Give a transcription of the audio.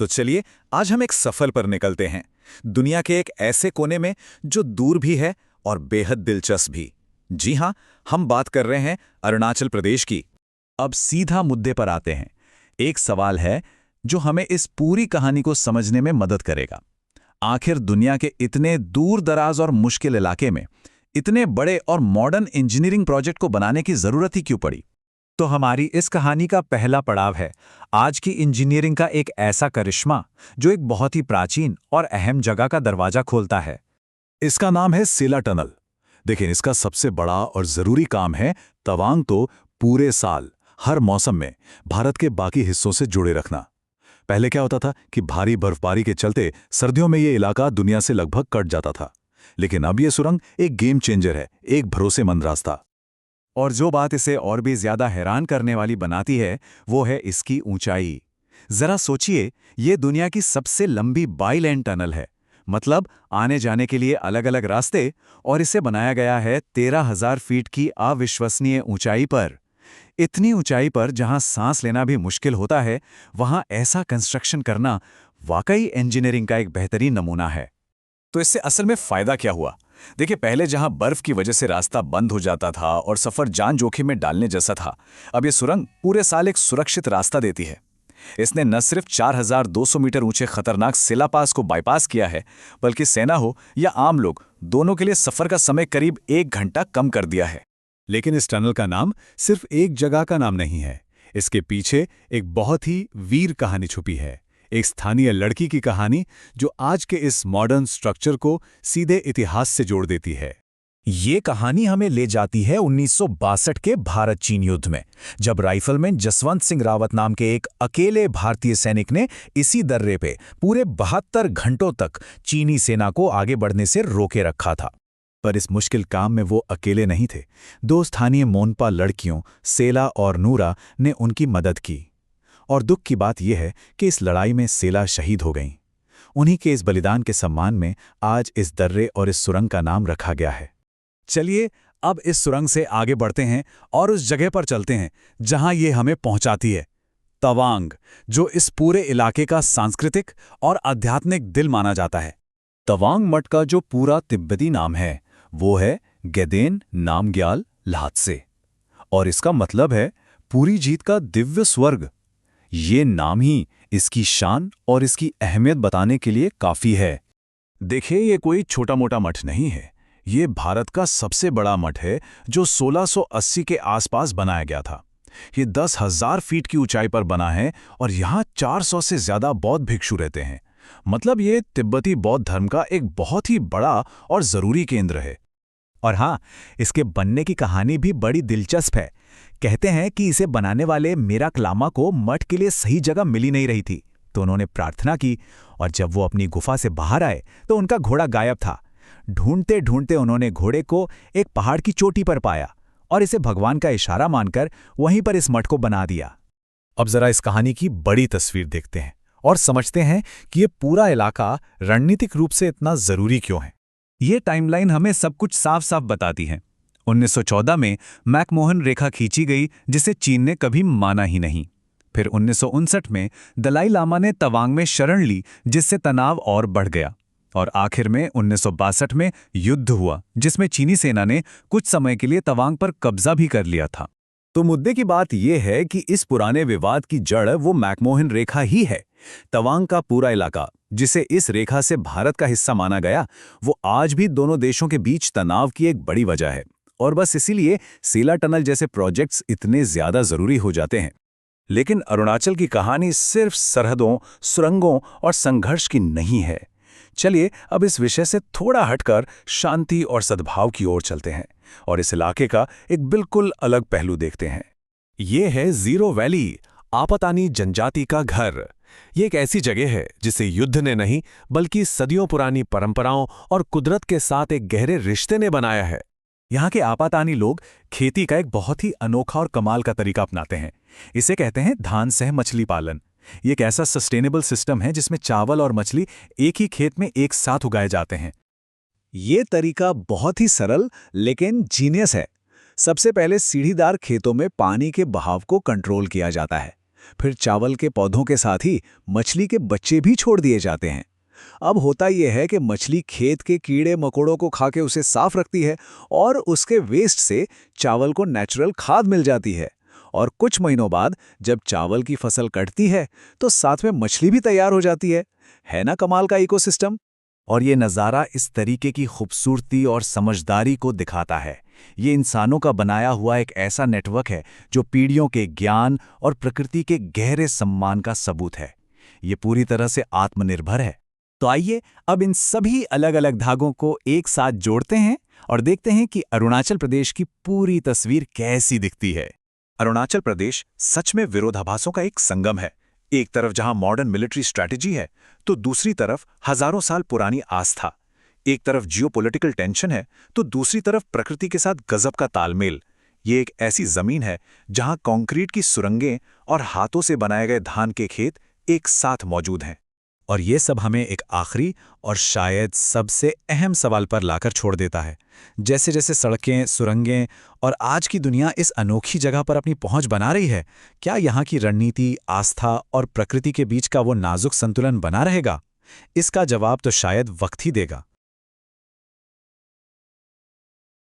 तो चलिए आज हम एक सफर पर निकलते हैं, दुनिया के एक ऐसे कोने में जो दूर भी है और बेहद दिलचस्प भी। जी हाँ, हम बात कर रहे हैं अरुणाचल प्रदेश की। अब सीधा मुद्दे पर आते हैं। एक सवाल है जो हमें इस पूरी कहानी को समझने में मदद करेगा। आखिर दुनिया के इतने दूर दराज और मुश्किल इलाके में इतने बड़े और मॉडर्न इंजीनियरिंग प्रोजेक्ट को बनाने की जरूरत ही क्यों पड़ी? तो हमारी इस कहानी का पहला पड़ाव है आज की इंजीनियरिंग का एक ऐसा करिश्मा जो एक बहुत ही प्राचीन और अहम जगह का दरवाजा खोलता है। इसका नाम है सेला टनल। देखिए, इसका सबसे बड़ा और जरूरी काम है तवांग तो पूरे साल हर मौसम में भारत के बाकी हिस्सों से जुड़े रखना। पहले क्या होता था कि भारी बर्फबारी के चलते सर्दियों में ये इलाका दुनिया से लगभग कट जाता था, लेकिन अब ये सुरंग एक गेम चेंजर है, एक भरोसेमंद रास्ता। और जो बात इसे और भी ज्यादा हैरान करने वाली बनाती है वो है इसकी ऊंचाई। जरा सोचिए, ये दुनिया की सबसे लंबी बाई लेन टनल है, मतलब आने जाने के लिए अलग अलग रास्ते, और इसे बनाया गया है 13,000 फीट की अविश्वसनीय ऊंचाई पर। इतनी ऊंचाई पर जहां सांस लेना भी मुश्किल होता है, वहां ऐसा कंस्ट्रक्शन करना वाकई इंजीनियरिंग का एक बेहतरीन नमूना है। तो इससे असल में फायदा क्या हुआ? देखिए, पहले जहां बर्फ की वजह से रास्ता बंद हो जाता था और सफर जान जोखिम में डालने जैसा था, अब ये सुरंग पूरे साल एक सुरक्षित रास्ता देती है। इसने न सिर्फ 4,200 मीटर ऊंचे खतरनाक सेला पास को बाईपास किया है, बल्कि सेना हो या आम लोग, दोनों के लिए सफर का समय करीब 1 घंटा कम कर दिया है। लेकिन इस टनल का नाम सिर्फ एक जगह का नाम नहीं है। इसके पीछे एक बहुत ही वीर कहानी छुपी है, एक स्थानीय लड़की की कहानी जो आज के इस मॉडर्न स्ट्रक्चर को सीधे इतिहास से जोड़ देती है। ये कहानी हमें ले जाती है 1962 के भारत चीन युद्ध में, जब राइफलमैन जसवंत सिंह रावत नाम के एक अकेले भारतीय सैनिक ने इसी दर्रे पे पूरे 72 घंटों तक चीनी सेना को आगे बढ़ने से रोके रखा था। पर इस मुश्किल काम में वो अकेले नहीं थे। दो स्थानीय मोनपा लड़कियों सेला और नूरा ने उनकी मदद की। और दुख की बात यह है कि इस लड़ाई में सेला शहीद हो गईं। उन्हीं के इस बलिदान के सम्मान में आज इस दर्रे और इस सुरंग का नाम रखा गया है। चलिए अब इस सुरंग से आगे बढ़ते हैं और उस जगह पर चलते हैं जहां ये हमें पहुंचाती है, तवांग, जो इस पूरे इलाके का सांस्कृतिक और आध्यात्मिक दिल माना जाता है। तवांग मठ का जो पूरा तिब्बती नाम है वो है गेदेन नामग्याल ल्हात्से, और इसका मतलब है पूरी जीत का दिव्य स्वर्ग। ये नाम ही इसकी शान और इसकी अहमियत बताने के लिए काफी है। देखिए, ये कोई छोटा मोटा मठ नहीं है। ये भारत का सबसे बड़ा मठ है जो 1680 के आसपास बनाया गया था। ये 10,000 फीट की ऊंचाई पर बना है और यहाँ 400 से ज्यादा बौद्ध भिक्षु रहते हैं। मतलब ये तिब्बती बौद्ध धर्म का एक बहुत ही बड़ा और जरूरी केंद्र है। और हाँ, इसके बनने की कहानी भी बड़ी दिलचस्प है। कहते हैं कि इसे बनाने वाले मेराक लामा को मठ के लिए सही जगह मिली नहीं रही थी, तो उन्होंने प्रार्थना की, और जब वो अपनी गुफा से बाहर आए तो उनका घोड़ा गायब था। ढूंढते ढूंढते उन्होंने घोड़े को एक पहाड़ की चोटी पर पाया और इसे भगवान का इशारा मानकर वहीं पर इस मठ को बना दिया। अब जरा इस कहानी की बड़ी तस्वीर देखते हैं और समझते हैं कि ये पूरा इलाका रणनीतिक रूप से इतना जरूरी क्यों है। ये टाइमलाइन हमें सब कुछ साफ साफ बताती है। 1914 में मैकमोहन रेखा खींची गई, जिसे चीन ने कभी माना ही नहीं। फिर 1959 में दलाई लामा ने तवांग में शरण ली, जिससे तनाव और बढ़ गया। और आखिर में 1962 में युद्ध हुआ, जिसमें चीनी सेना ने कुछ समय के लिए तवांग पर कब्जा भी कर लिया था। तो मुद्दे की बात यह है कि इस पुराने विवाद की जड़ वो मैकमोहन रेखा ही है। तवांग का पूरा इलाका, जिसे इस रेखा से भारत का हिस्सा माना गया, वो आज भी दोनों देशों के बीच तनाव की एक बड़ी वजह है। और बस इसीलिए सेला टनल जैसे प्रोजेक्ट्स इतने ज्यादा जरूरी हो जाते हैं। लेकिन अरुणाचल की कहानी सिर्फ सरहदों, सुरंगों और संघर्ष की नहीं है। चलिए अब इस विषय से थोड़ा हटकर शांति और सद्भाव की ओर चलते हैं और इस इलाके का एक बिल्कुल अलग पहलू देखते हैं। ये है जीरो वैली, आपतानी जनजाति का घर। ये एक ऐसी जगह है जिसे युद्ध ने नहीं, बल्कि सदियों पुरानी परंपराओं और कुदरत के साथ एक गहरे रिश्ते ने बनाया है। यहाँ के आपातानी लोग खेती का एक बहुत ही अनोखा और कमाल का तरीका अपनाते हैं। इसे कहते हैं धान सह मछली पालन। ये एक ऐसा सस्टेनेबल सिस्टम है जिसमें चावल और मछली एक ही खेत में एक साथ उगाए जाते हैं। ये तरीका बहुत ही सरल लेकिन जीनियस है। सबसे पहले सीढ़ीदार खेतों में पानी के बहाव को कंट्रोल किया जाता है। फिर चावल के पौधों के साथ ही मछली के बच्चे भी छोड़ दिए जाते हैं। अब होता यह है कि मछली खेत के कीड़े मकोड़ों को खा के उसे साफ रखती है और उसके वेस्ट से चावल को नेचुरल खाद मिल जाती है। और कुछ महीनों बाद जब चावल की फसल कटती है तो साथ में मछली भी तैयार हो जाती है ना कमाल का इकोसिस्टम। और ये नज़ारा इस तरीके की खूबसूरती और समझदारी को दिखाता है। ये इंसानों का बनाया हुआ एक ऐसा नेटवर्क है जो पीढ़ियों के ज्ञान और प्रकृति के गहरे सम्मान का सबूत है। ये पूरी तरह से आत्मनिर्भर है। तो आइए अब इन सभी अलग अलग धागों को एक साथ जोड़ते हैं और देखते हैं कि अरुणाचल प्रदेश की पूरी तस्वीर कैसी दिखती है। अरुणाचल प्रदेश सच में विरोधाभासों का एक संगम है। एक तरफ जहां मॉडर्न मिलिट्री स्ट्रैटेजी है तो दूसरी तरफ हजारों साल पुरानी आस्था। एक तरफ जियोपॉलिटिकल टेंशन है तो दूसरी तरफ प्रकृति के साथ गजब का तालमेल। ये एक ऐसी जमीन है जहां कंक्रीट की सुरंगें और हाथों से बनाए गए धान के खेत एक साथ मौजूद हैं। और ये सब हमें एक आखिरी और शायद सबसे अहम सवाल पर लाकर छोड़ देता है। जैसे जैसे सड़कें, सुरंगें और आज की दुनिया इस अनोखी जगह पर अपनी पहुंच बना रही है, क्या यहाँ की रणनीति, आस्था और प्रकृति के बीच का वो नाजुक संतुलन बना रहेगा? इसका जवाब तो शायद वक्त ही देगा।